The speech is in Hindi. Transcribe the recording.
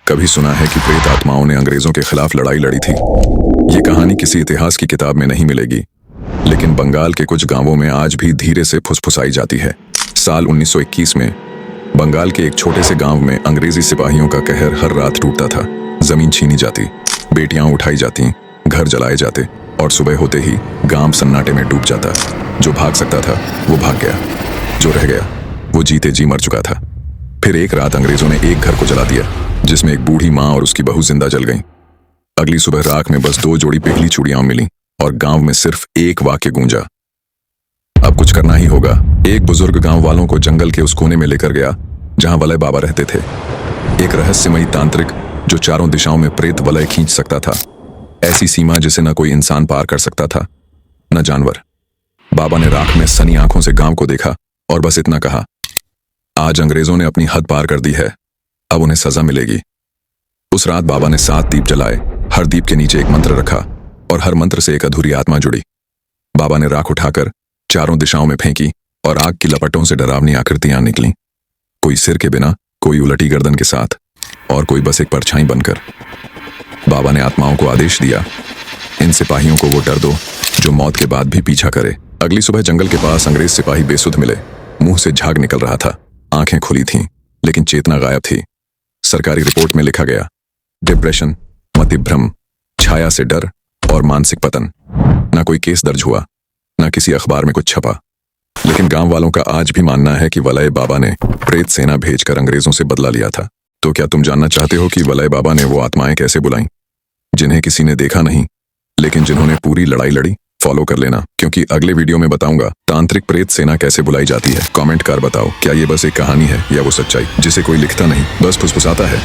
कभी सुना है कि प्रेत आत्माओं ने अंग्रेजों के खिलाफ लड़ाई लड़ी थी। ये कहानी किसी इतिहास की किताब में नहीं मिलेगी, लेकिन बंगाल के कुछ गांवों में आज भी धीरे से फुसफुसाई जाती है। साल 1921 में बंगाल के एक छोटे से गांव में अंग्रेजी सिपाहियों का कहर हर रात टूटता था। जमीन छीनी जाती, बेटियां उठाई जाती, घर जलाए जाते और सुबह होते ही गांव सन्नाटे में डूब जाता। जो भाग सकता था वो भाग गया, जो रह गया वो जीते जी मर चुका था। फिर एक रात अंग्रेजों ने एक घर को जला दिया, जिसमें एक बूढ़ी माँ और उसकी बहू जिंदा जल गईं। अगली सुबह राख में बस 2 जोड़ी पिघली चूड़ियां मिली और गांव में सिर्फ एक वाक्य गूंजा, अब कुछ करना ही होगा। एक बुजुर्ग गांव वालों को जंगल के उस कोने में लेकर गया जहां वलय बाबा रहते थे, एक रहस्यमयी तांत्रिक जो चारों दिशाओं में प्रेत वलय खींच सकता था। ऐसी सीमा जिसे न कोई इंसान पार कर सकता था, न जानवर। बाबा ने राख में सनी आंखों से गांव को देखा और बस इतना कहा, आज अंग्रेजों ने अपनी हद पार कर दी है, अब उन्हें सजा मिलेगी। उस रात बाबा ने 7 दीप जलाए, हर दीप के नीचे एक मंत्र रखा और हर मंत्र से एक अधूरी आत्मा जुड़ी। बाबा ने राख उठाकर चारों दिशाओं में फेंकी और आग की लपटों से डरावनी आकृतियां निकलीं, कोई सिर के बिना, कोई उलटी गर्दन के साथ और कोई बस एक परछाई बनकर। बाबा ने आत्माओं को आदेश दिया, इन सिपाहियों को वो डर दो जो मौत के बाद भी पीछा करे। अगली सुबह जंगल के पास अंग्रेज सिपाही बेसुध मिले, मुंह से झाग निकल रहा था, आंखें खुली थीं लेकिन चेतना गायब थी। सरकारी रिपोर्ट में लिखा गया, डिप्रेशन, मतिभ्रम, छाया से डर और मानसिक पतन। ना कोई केस दर्ज हुआ, ना किसी अखबार में कुछ छपा, लेकिन गांव वालों का आज भी मानना है कि वलय बाबा ने प्रेत सेना भेजकर अंग्रेजों से बदला लिया था। तो क्या तुम जानना चाहते हो कि वलय बाबा ने वो आत्माएं कैसे बुलाईं, जिन्हें किसी ने देखा नहीं लेकिन जिन्होंने पूरी लड़ाई लड़ी? फॉलो कर लेना, क्योंकि अगले वीडियो में बताऊंगा तांत्रिक प्रेत सेना कैसे बुलाई जाती है। कमेंट कर बताओ, क्या ये बस एक कहानी है या वो सच्चाई जिसे कोई लिखता नहीं, बस फुसफुसाता है?